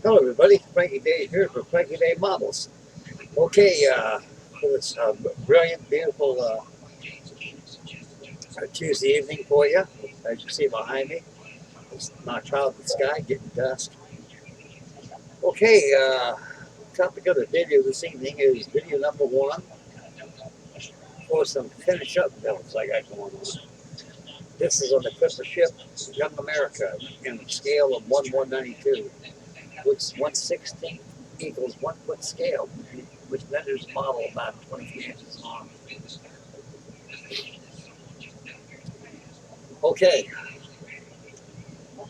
Hello everybody, Frankie Day here for Frankie Day Models. Okay, for this brilliant, beautiful Tuesday evening for you. As you see behind me, it's not cloud in the sky, getting dusk. Okay, topic of the video this evening is video number one for some finish up builds I got going on. This is on the clipper ship Young America in the scale of 1/192, which 1/16 equals 1 foot scale, which renders the model about 23 inches long. Okay,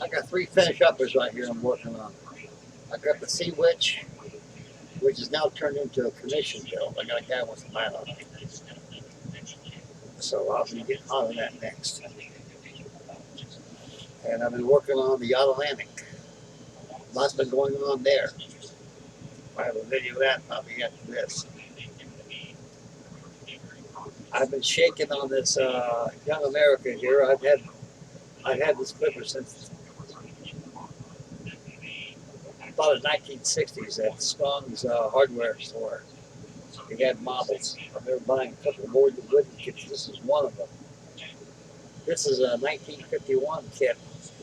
I got three finish uppers right here I'm working on. I got the Sea Witch, which is now turned into a commission build. I got a guy who wants to buy it on me. So I'll be getting on that next. And I've been working on the Yacht Atlantic. Lots been going on there. I have a video of that probably after this. I've been shaking on this Young America here. I've had this clipper since about the 1960s at Strong's hardware store. They had models. I remember buying a couple more of the wooden kits. This is one of them. This is a 1951 kit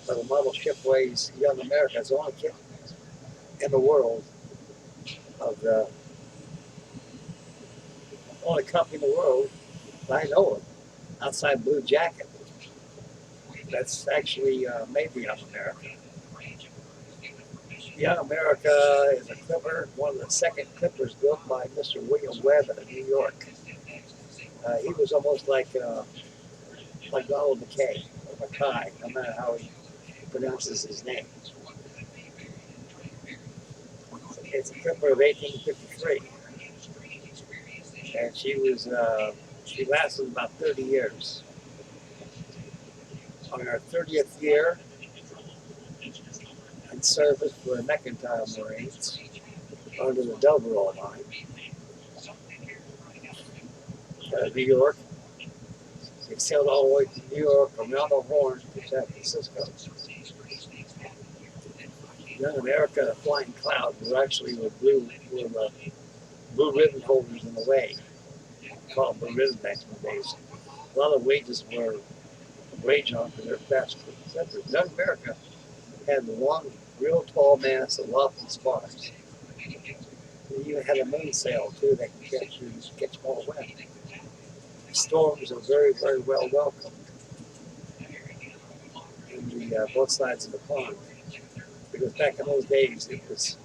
for the Modelshipways Young America. It's the only kit in the world of the only company in the world I know of outside Blue Jacket that's actually made the Young America. Young America is a clipper, one of the second clippers built by Mr. William Webb in New York. He was almost like Donald McKay, or Mackay, no matter how he pronounces his name. It's a clipper of 1853, and she lasted about 30 years. On her 30th year in service for the Mercantile Marines under the Delverall line, New York. They sailed all the way to New York from around the Horn to San Francisco. Young America, the Flying Cloud, were actually blue ribbon holders in the way. Called blue ribbon back in the days. A lot of wages were waged on for their fast clippers. Young America had the long, real tall mast and lofty spars. They even had a mainsail too that could catch more wind. Storms are very, very well welcomed in the both sides of the pond, because back in those days it was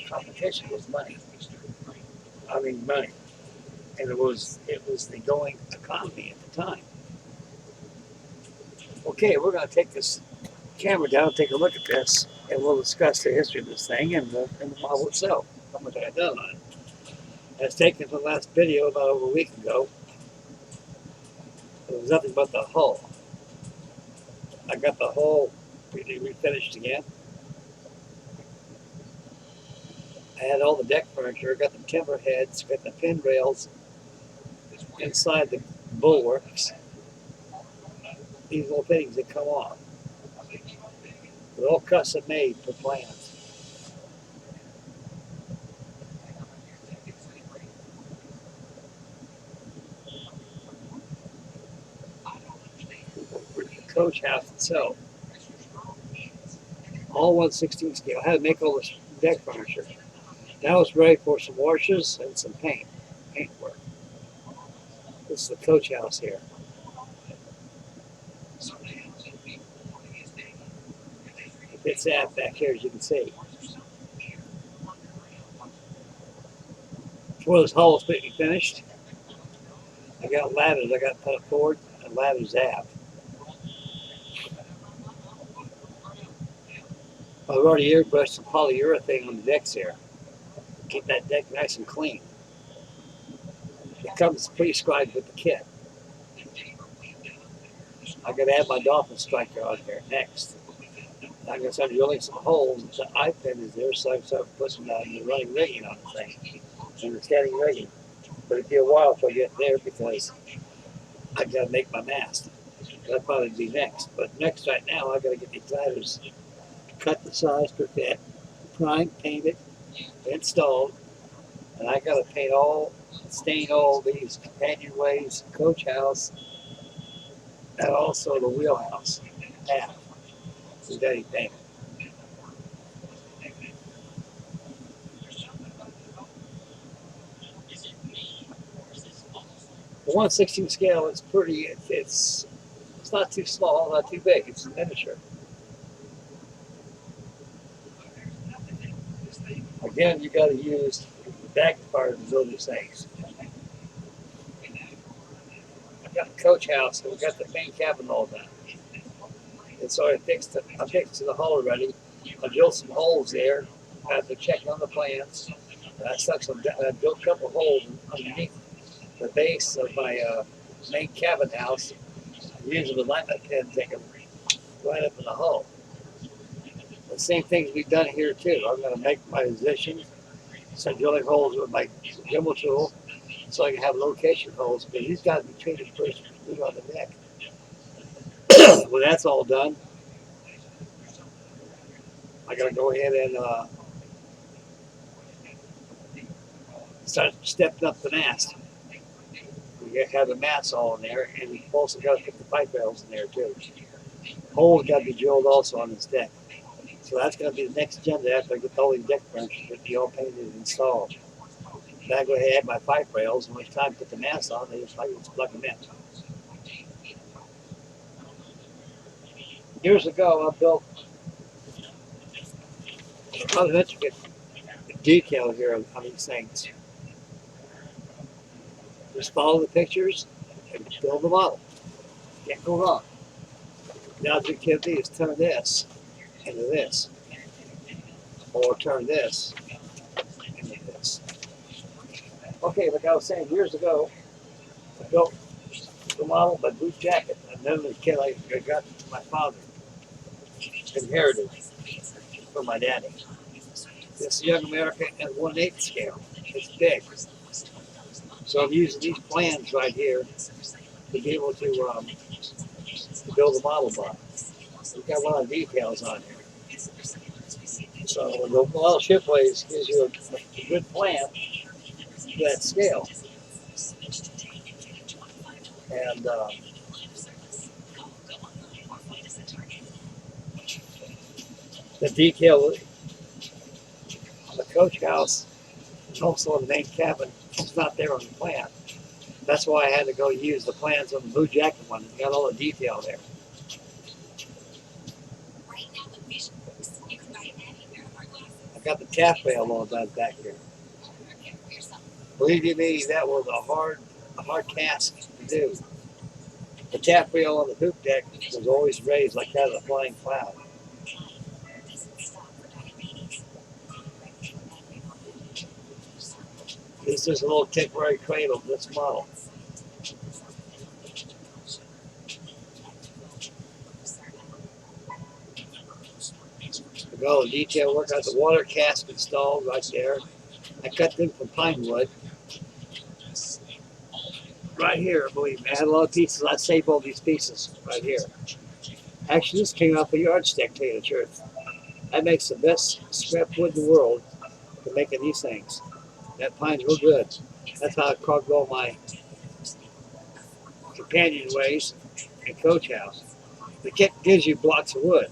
competition was money. I mean money, and it was the going economy at the time. Okay, we're going to take this camera down and take a look at this, and we'll discuss the history of this thing and the model itself. How much I done on it. As taken from the last video about over a week ago. It was nothing but the hull. I got the hull refinished again. I had all the deck furniture, got the timber heads, got the pin rails inside the bulwarks. These little things that come off. They're all custom made for plans. The coach house itself, all 1/16 scale. I had to make all this deck furniture. Now it's ready for some washes and some paint work. This is the coach house here. It's that back here, as you can see. Before this hull is completely finished, I got ladders. I got put forward and ladders aft. I've already airbrushed some polyurethane on the decks here. Keep that deck nice and clean. It comes prescribed with the kit. I'm going to add my dolphin striker on here next. I'm going to start drilling some holes. The eye pin is there, so I can start putting the running rigging on the thing and the standing rigging. But it'll be a while before I get there because I got to make my mast. That'll probably be next. But next, right now, I got to get these ladders cut the size per fit, primed, painted, installed, and I got to paint stain all these companionways, coach house, and also the wheelhouse half. So daddy painted. The 1/16 scale is pretty. It's not too small, not too big. It's miniature. Again, you got to use the back part to build these things. I've got the coach house, and we've got the main cabin all done. And so I fixed the hull already. I drilled some holes there. I had to check on the plans. And I built a couple of holes underneath the base of my main cabin house. Using the alignment pin, they can right up in the hull. The same things we've done here too. I'm going to make my positions, some drilling holes with my gimbal tool, so I can have location holes. But he's got to be treated first on the neck. When that's all done, I got to go ahead and start stepping up the mast. We have the mats all in there, and we've also got to put the pipe rails in there too. Holes got to be drilled also on this deck. So that's going to be the next agenda after I get all these deck branches to be all painted and installed. Then I go ahead and add my pipe rails, and when it's time to put the mast on, they just plug them in. Years ago, I built a lot of intricate detail here on these things. Just follow the pictures and build the model. Can't go wrong. The objectivity is turn this into this, or turn this into this. Okay, like I was saying, years ago, I built the model by boot jacket. And then the kid I got from my father inherited from my daddy. This is Young America at 1/8 scale. It's big. So I'm using these plans right here to be able to build a model by. We've got a lot of details on here. So the Modelshipways gives you a good plan to that scale. And the detail on the coach house and also in the main cabin is not there on the plan. That's why I had to go use the plans on the blue jacket one. It got all the detail there. I got the taff rail all done back here. Believe you me, that was a hard task to do. The taff rail on the poop deck was always raised like that of a flying cloud. This is a little temporary cradle of this model. All the detail work. Got the water cask installed right there. I cut them from pine wood. Right here, believe me, I had a lot of pieces. I saved all these pieces right here. Actually, this came off a yardstick, to tell you the truth. That makes the best scrap wood in the world for making these things. That pine's real good. That's how I carved all my companionways and coach house. The kit gives you blocks of wood,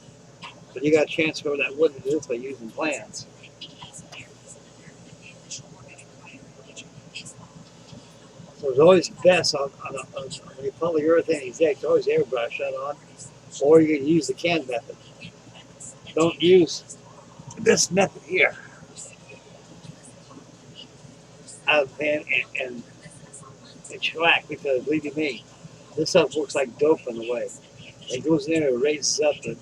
but you got to transfer that wood to this by using plans. So it's always best on the polyurethane exact, it's always airbrush that on, or you can use the can method. Don't use this method here. Out of the pan and shellac, because believe me, this stuff looks like dope in a way. It goes in there and raises up the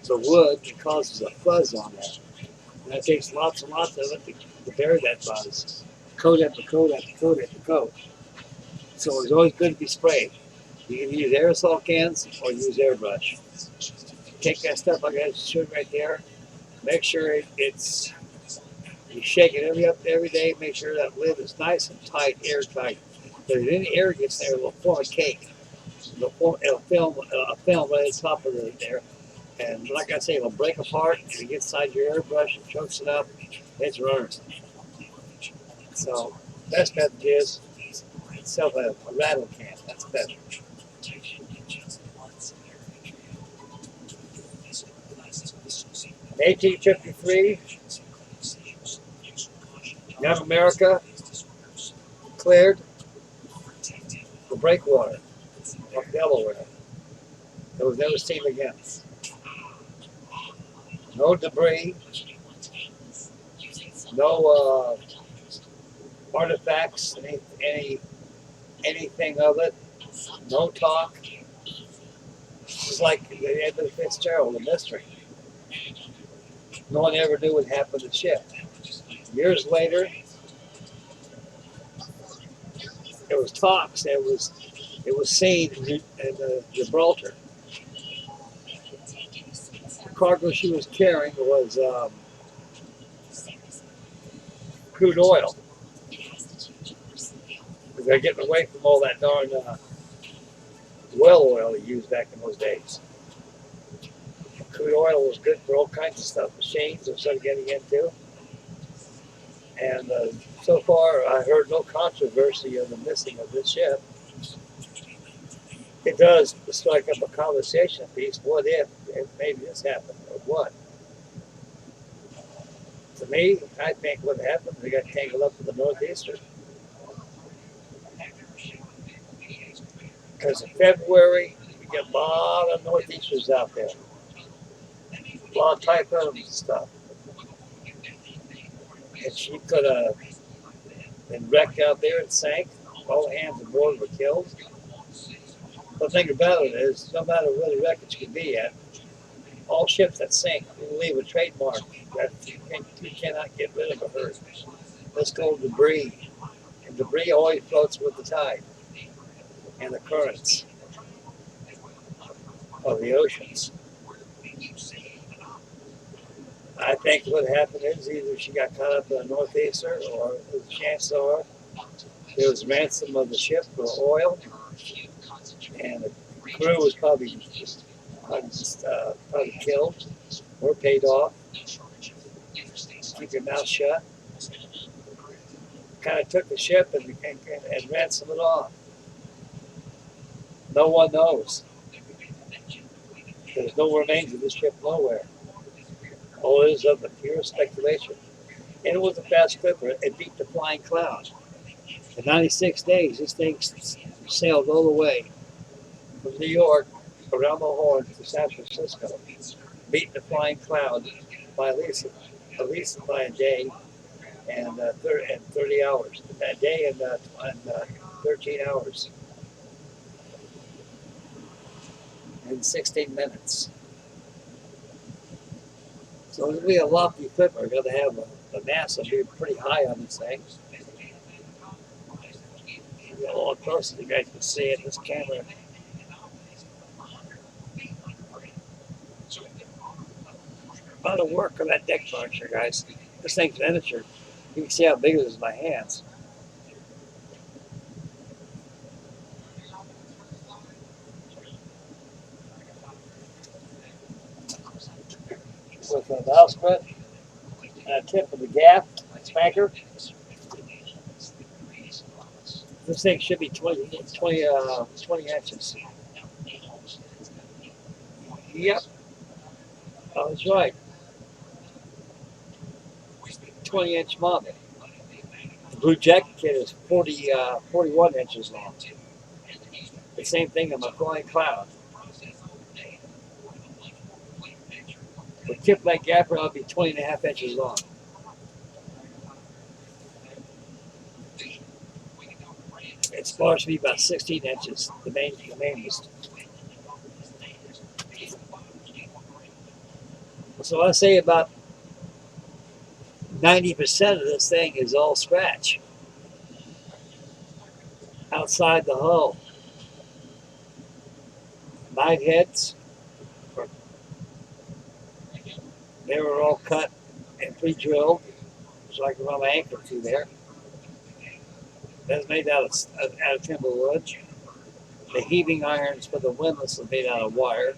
wood and causes a fuzz on that. And it takes lots and lots of it to bury that fuzz. Coat after coat after coat after coat. So it's always good to be sprayed. You can use aerosol cans or use airbrush. Take that stuff like I showed right there. Make sure you shake it every day. Make sure that lid is nice and tight, airtight. If any air gets there, it will form a cake. it'll film a film right at the top of there. And like I say, it'll break apart. If it gets inside your airbrush, it chokes it up. It's running. So best method is itself a rattle can. That's better. 1853, Young America cleared the breakwater of Delaware. It was never seen again. No debris, no artifacts, anything of it, no talk. It's like the end of Fitzgerald, the mystery. No one ever knew what happened to the ship. Years later, there was talks. It was seen in Gibraltar. The cargo she was carrying was crude oil. They're getting away from all that darn well oil they used back in those days. Crude oil was good for all kinds of stuff. Machines are started getting into. And so far, I heard no controversy on the missing of this ship. It does strike up a conversation piece. What if maybe this happened, or what? To me, I think what happened, they got tangled up with the Northeaster. Because in February, we get a lot of Northeasters out there. A lot of typhoons and stuff. And she could have been wrecked out there and sank. All hands aboard were killed. The thing about it is, no matter where the wreckage could be at, all ships that sink will leave a trademark that you cannot get rid of or hurt. Let's go debris. And debris always floats with the tide and the currents of the oceans. I think what happened is either she got caught up in a Northeaster, or the chances are there was ransom of the ship for oil, and the crew was probably killed or paid off. Keep your mouth shut. Kind of took the ship and ransomed it off. No one knows. There's no remains of this ship nowhere. All it is of the pure speculation. And it was a fast clipper. It beat the Flying Cloud. In 96 days, this thing sailed all the way from New York around the Horn to San Francisco, beating the Flying Cloud by at least by a day and 30 hours. A day and 13 hours. In 16 minutes. So it'll be a lofty clipper. Got to have the mast will be pretty high on this thing. A little closer, you guys can see it. This camera. A lot of work on that deck furniture, guys. This thing's miniature. You can see how big it is in my hands. With a bowsprit and a tip of the gaff spanker. This thing should be 20 inches. Yep. Oh, that's right. 20-inch model. The Blue Jacket kit is 41 inches long. The same thing on my Flying Cloud. With tip like gaffer, I'll be 20.5 inches long. It's supposed to be about 16 inches, the mainest. So I say about 90% of this thing is all scratch. Outside the hull. Knife heads, they were all cut and pre-drilled, so I can run my anchor through there. That's made out of timber wood. The heaving irons for the windlass are made out of wire.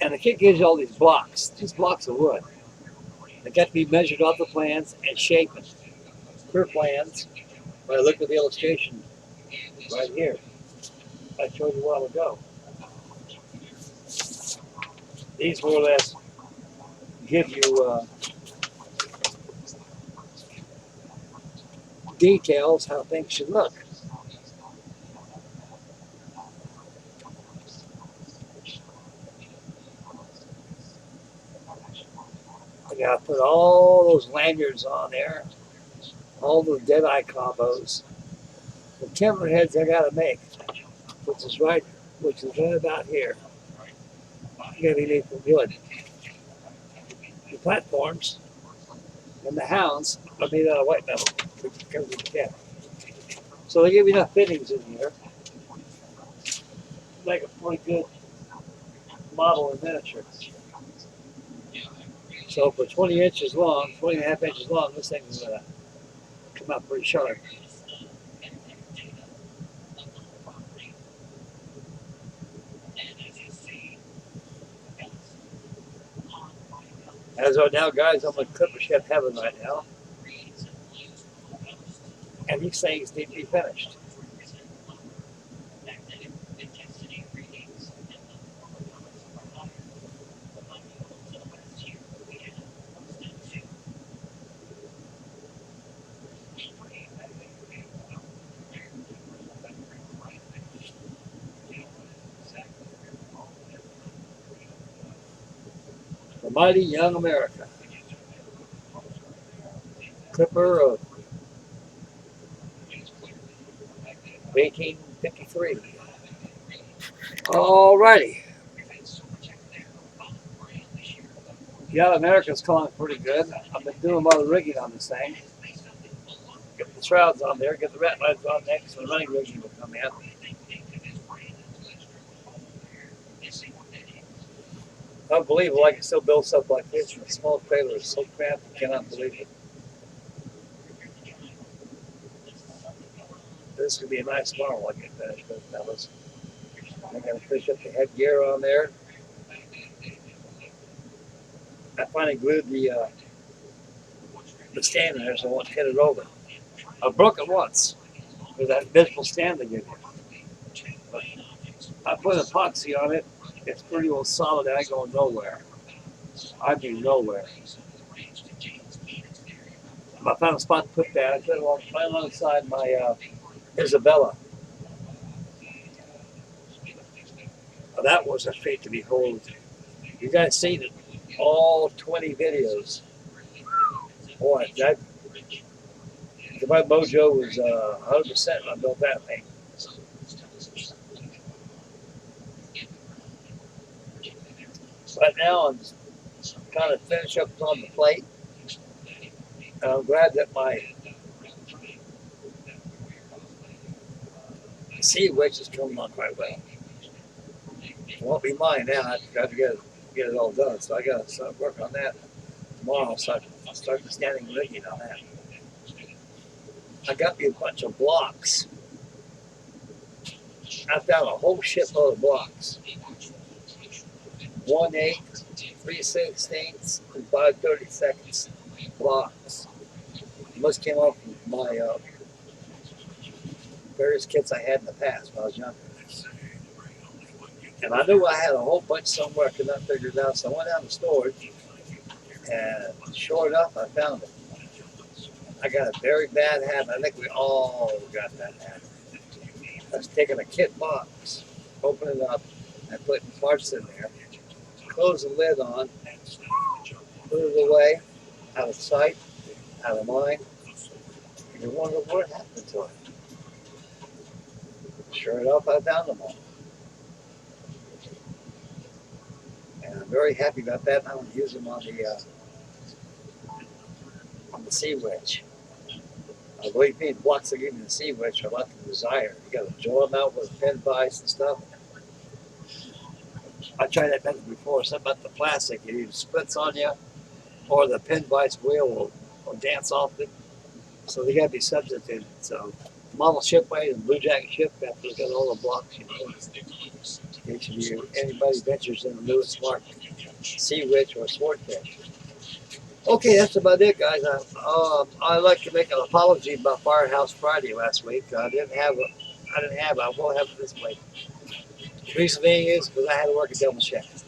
And the kit gives you all these blocks of wood. They got to be measured off the plans and shaped. Clear plans. But I look at the illustration right here. I showed you a while ago. These more or less give you details how things should look. I got to put all those lanyards on there, all those dead-eye combos. The timber heads I got to make, which is right about here. You got to be made from wood. The platforms and the hounds are made out of white metal, which comes with the cat. So they give you enough fittings in here to make a pretty good model in miniature. So for 20 inches long, 20 and a half inches long, this thing's going to come out pretty sharp. As of now, guys, I'm on clipper ship heaven right now. And these things need to be finished. The mighty young America. Clipper of 1853. Alrighty. Yeah, America's calling pretty good. I've been doing a lot of rigging on this thing. Get the shrouds on there, get the rat lines on next, and the running rigging will come in. Unbelievable, I can still build stuff like this in a small trailer. It's so cramped, you cannot believe it. This could be a nice model when I get finished with, fellas. I'm going to finish up the headgear on there. I finally glued the stand in there so I won't hit it over. I broke it once with that miserable stand they give you. But I put epoxy on it. It's pretty well solid. I ain't going nowhere. I mean nowhere. I found a spot to put that. I put it right alongside my Isabella. Now, that was a treat to behold. You guys seen it, all 20 videos. Boy, my mojo was 100% when I built that thing. Right now, I'm just kind of finish up on the plate. And I'm glad that my sea witch is coming on quite well. It won't be mine now. I've got to get it all done. So I got to start working on that tomorrow. So I can start the standing rigging on that. I got me a bunch of blocks. I found a whole shitload of blocks. 1/8, 3/16, and 5/32 blocks. Most came off my various kits I had in the past when I was younger. And I knew I had a whole bunch somewhere. I could not figure it out. So I went down to storage, and sure enough, I found it. I got a very bad habit. I think we all got that habit. I was taking a kit box, opening it up, and putting parts in there, close the lid on, put it away, out of sight, out of mind. And you wonder what happened to it. Sure enough, I found them all. And I'm very happy about that. I'm going to use them on the sea witch. Believe me, the blocks they give me the sea witch are a lot to desire. You got to draw them out with a pin vise and stuff. I tried that method before. Something about the plastic, it either splits on you, or the pin vise wheel will dance off it. So they got to be substituted. So Modelshipways and Blue Jacket Ship Captain's got all the blocks you need. In case you anybody ventures in the new smart sea witch or sword fish. Okay, that's about it, guys. I'd like to make an apology about Firehouse Friday last week. I didn't have it. I will have it this week. The reason being is because I had to work a double shift.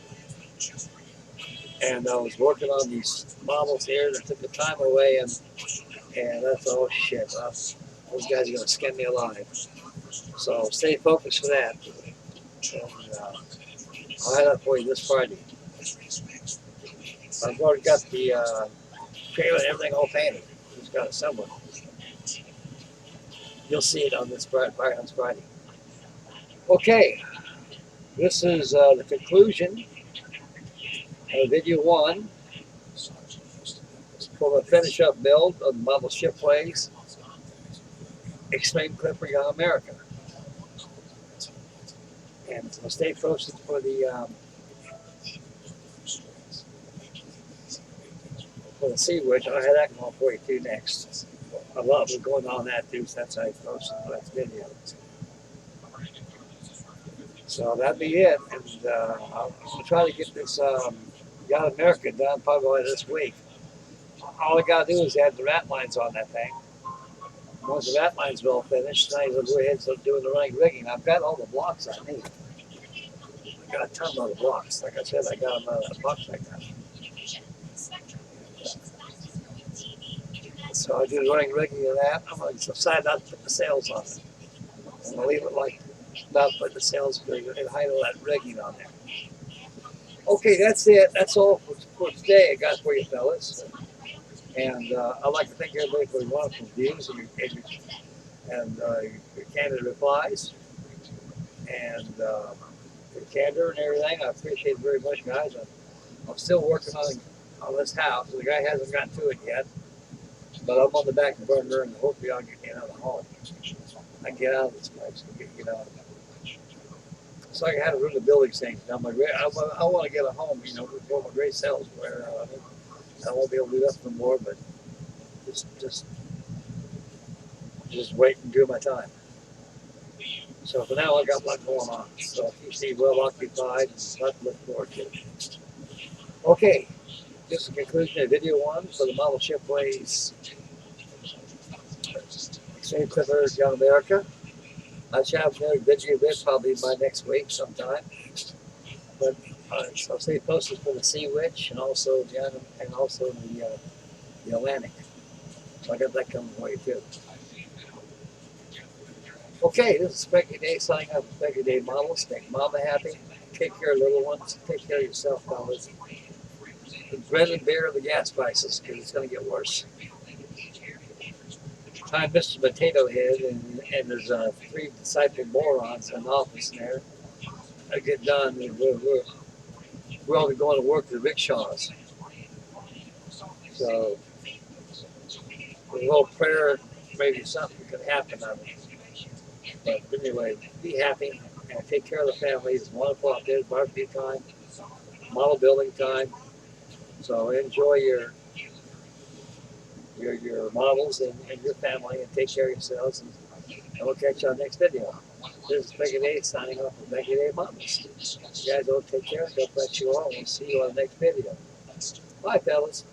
And I was working on these models here that took the time away, and that's all shit. Those guys are going to skin me alive. So stay focused for that. And I'll have that for you this Friday. I've already got the trailer and everything all painted. Just got to assemble it. You'll see it on this Firehouse Friday. Okay, this is the conclusion of video 1 for the finish up build of the Modelshipways Extreme Clipper Young America. And so stay posted for the Sea Witch. I'll have that going for you too next. A lot was going on that too since I posted the last video. So that'd be it. And I'm going to try to get this Young America done probably this week. All I got to do is add the rat lines on that thing. Once the rat lines are all finished, then I'll go ahead and start doing the running rigging. I've got all the blocks I need. I got a ton of the blocks. Like I said, I got them out of that box I got. So I do the running rigging of that. I'm going to decide not to put the sails on it. I'm going to leave it like not put the sails and hide all that rigging on there. Okay, that's it. That's all for today I got for you fellas. And I'd like to thank everybody for your wonderful views and your candid replies and your candor and everything. I appreciate it very much, guys. I'm still working on this house. The guy hasn't gotten to it yet, but I'm on the back burner, and hopefully I'll get out of the home. I can get out of this place. Get out of it. It's like I had to run the building things. I want to get a home, before my great sales wear out. I won't be able to do that no more, but just wait and do my time. So for now, I got a lot going on. So if you see well occupied, and lot to look forward to. Okay, this is the conclusion of video 1 for the Modelshipways Extreme Clipper Young America. I shall have another video with probably by next week sometime. But I'll stay posted for the Sea Witch and also the Atlantic. So I got that coming for you too. Okay, this is Frankie Day signing up with Frankie Day Models. Make Mama happy. Take care of little ones. Take care of yourself, fellas. And bread and bear the gas prices because it's going to get worse. I'm Mr. Potato Head, and there's 3 disciple morons in the office there. I get done, and we're all going to work the rickshaws. So, with a little prayer, maybe something could happen on it. But anyway, be happy and take care of the family. It's wonderful out there. It's barbecue time, model building time. So enjoy your models and your family, and take care of yourselves. And we'll catch you on the next video. This is Frankie Day signing off with Frankie Day Models. You guys all take care. God bless you all. We'll see you on the next video. Bye, fellas.